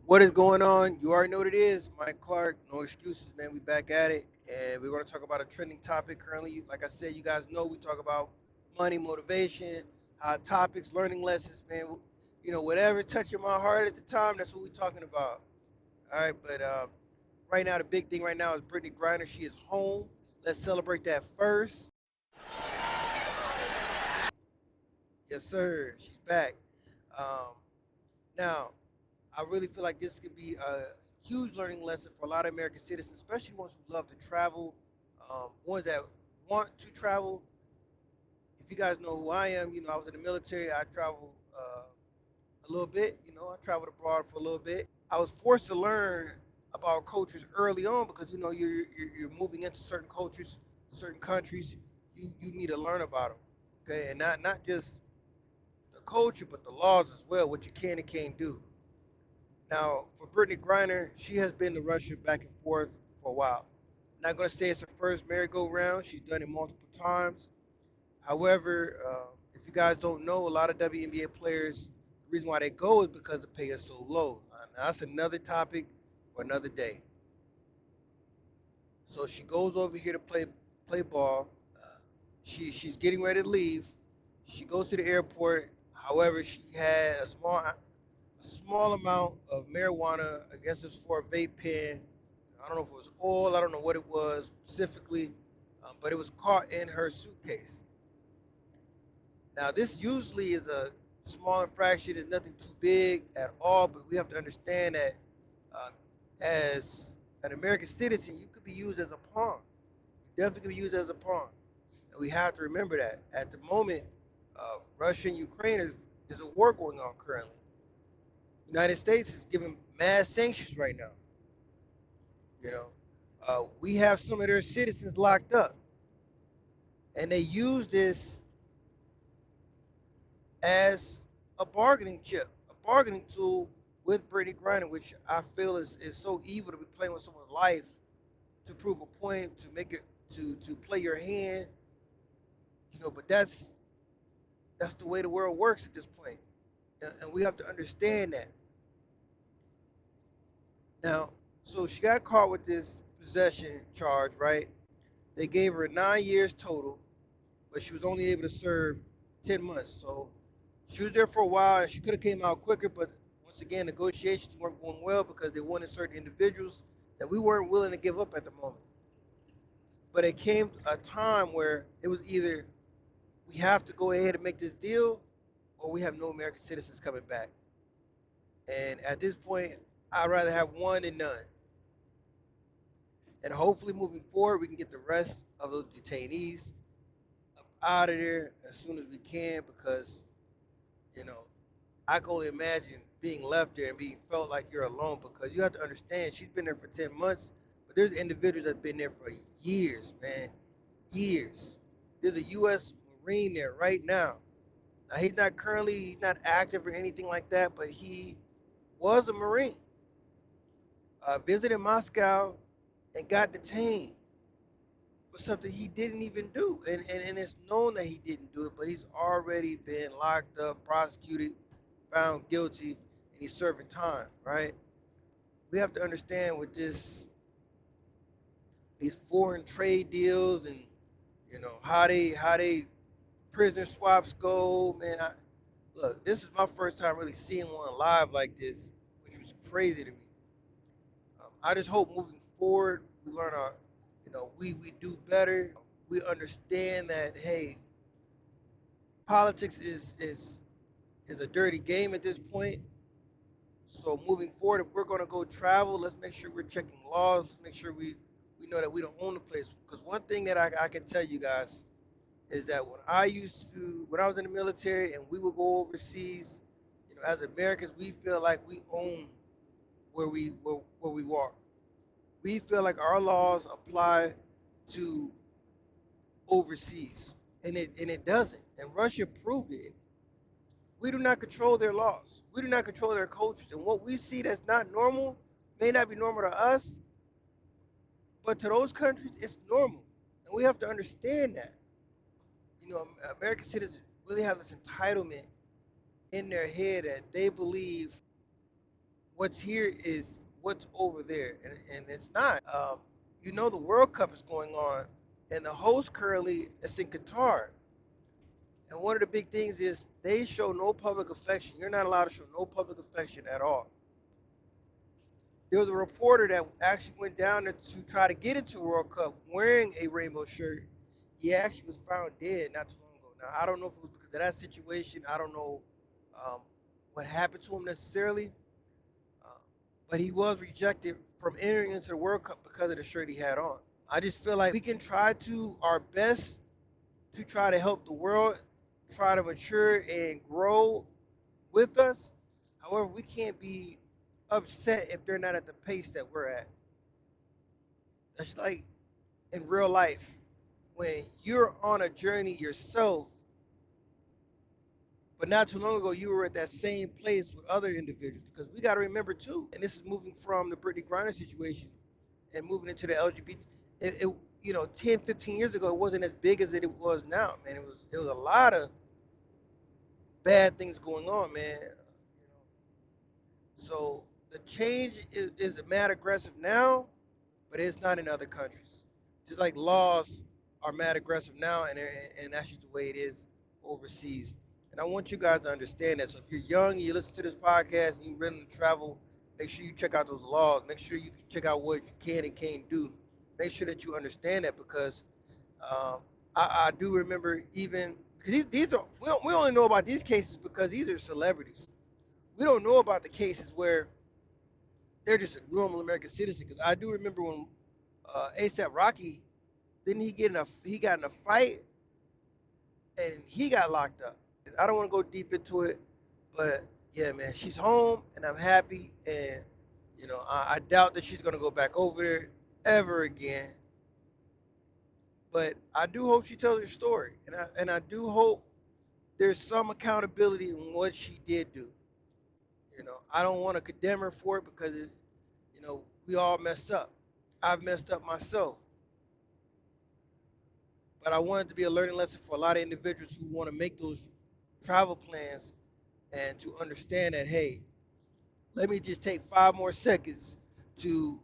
What is going on? You already know what it is. Mike Clark, no excuses, man. We back at it, and we're going to talk about a trending topic currently. Like I said, you guys know we talk about money, motivation, hot topics, learning lessons, man. Whatever touching my heart at the time, that's what we're talking about. All right, but right now, the big thing right now is Brittney Griner. She is home. Let's celebrate that first. Yes, sir. She's back. Um, now, I really feel like this could be a huge learning lesson for a lot of American citizens, especially ones who love to travel, ones that want to travel. If you guys know who I am, I was in the military. I traveled a little bit. I traveled abroad for a little bit. I was forced to learn about cultures early on because you're moving into certain cultures, certain countries. You need to learn about them, okay, and not just the culture, but the laws as well, what you can and can't do. Now, for Brittney Griner, she has been to Russia back and forth for a while. Not going to say it's her first merry-go-round. She's done it multiple times. However, if you guys don't know, a lot of WNBA players, the reason why they go is because the pay is so low. Now, that's another topic for another day. So she goes over here to play ball. Uh, she's getting ready to leave. She goes to the airport. However, she had a small amount of marijuana. I guess it was for a vape pen. I don't know if it was oil. I don't know what it was specifically, but it was caught in her suitcase. Now, this usually is a small infraction. It's nothing too big at all, but we have to understand that uh, as an American citizen, you could be used as a pawn. You definitely could be used as a pawn. And we have to remember that. At the moment, Russia and Ukraine is a war going on currently. The United States is giving mass sanctions right now. You know, we have some of their citizens locked up, and they use this as a bargaining chip, a bargaining tool with Brittney Griner, which I feel is so evil to be playing with someone's life to prove a point, to make it to play your hand. But that's the way the world works at this point, and we have to understand that. Now, so she got caught with this possession charge, right? They gave her 9 years total, but she was only able to serve 10 months. So she was there for a while, and she could have came out quicker, but once again, negotiations weren't going well because they wanted certain individuals that we weren't willing to give up at the moment. But it came a time where it was either we have to go ahead and make this deal, or we have no American citizens coming back. And at this point, I'd rather have one than none. And hopefully, moving forward, we can get the rest of those detainees up out of there as soon as we can because, you know, I can only imagine being left there and being felt like you're alone because you have to understand she's been there for 10 months, but there's individuals that have been there for years, man. Years. There's a U.S. Marine there right now. Now, he's not active or anything like that, but he was a Marine, visited Moscow and got detained for something he didn't even do. And it's known that he didn't do it, but he's already been locked up, prosecuted, found guilty, and he's serving time, right? We have to understand with these foreign trade deals and how they prisoner swaps go, man. Look, this is my first time really seeing one live like this, which was crazy to me. I just hope moving forward we learn we do better. We understand that hey, politics is a dirty game at this point. So moving forward, if we're going to go travel, let's make sure we're checking laws. Let's make sure we know that we don't own the place. Because one thing that I can tell you guys is that when I was in the military and we would go overseas, as Americans, we feel like we own where we walk. We feel like our laws apply to overseas, and it doesn't. And Russia proved it. We do not control their laws. We do not control their cultures. And what we see that's not normal may not be normal to us, but to those countries, it's normal. And we have to understand that. American citizens really have this entitlement in their head that they believe what's here is what's over there, and it's not. The World Cup is going on, and the host currently is in Qatar. And one of the big things is they show no public affection. You're not allowed to show no public affection at all. There was a reporter that actually went down there to try to get into World Cup wearing a rainbow shirt. He actually was found dead not too long ago. Now I don't know if it was because of that situation. I don't know um, what happened to him necessarily, uh, but he was rejected from entering into the World Cup because of the shirt he had on. I just feel like we can try to our best to try to help the world try to mature and grow with us. However, we can't be upset if they're not at the pace that we're at. That's like in real life. When you're on a journey yourself, but not too long ago you were at that same place with other individuals. Because we got to remember too, and this is moving from the Brittney Griner situation and moving into the LGBT. It 10, 15 years ago, it wasn't as big as it was now, man. It was a lot of bad things going on, man. So the change is mad aggressive now, but it's not in other countries. Just like laws are mad aggressive now, and that's just the way it is overseas. And I want you guys to understand that. So if you're young, you listen to this podcast, and you're ready to travel, make sure you check out those laws. Make sure you check out what you can and can't do. Make sure that you understand that because um, I do remember even because these are we only know about these cases because these are celebrities. We don't know about the cases where they're just a normal American citizen. Because I do remember when ASAP Rocky didn't he got in a fight and he got locked up. I don't want to go deep into it, but yeah, man, she's home and I'm happy. And I doubt that she's gonna go back over there ever again. But I do hope she tells her story, and I do hope there's some accountability in what she did do. I don't want to condemn her for it because we all mess up. I've messed up myself, but I want it to be a learning lesson for a lot of individuals who want to make those travel plans and to understand that, hey, let me just take 5 more seconds to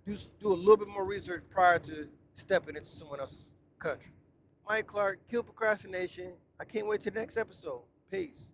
do a little bit more research prior to stepping into someone else's country. Mike Clark, Kill Procrastination. I can't wait till the next episode. Peace.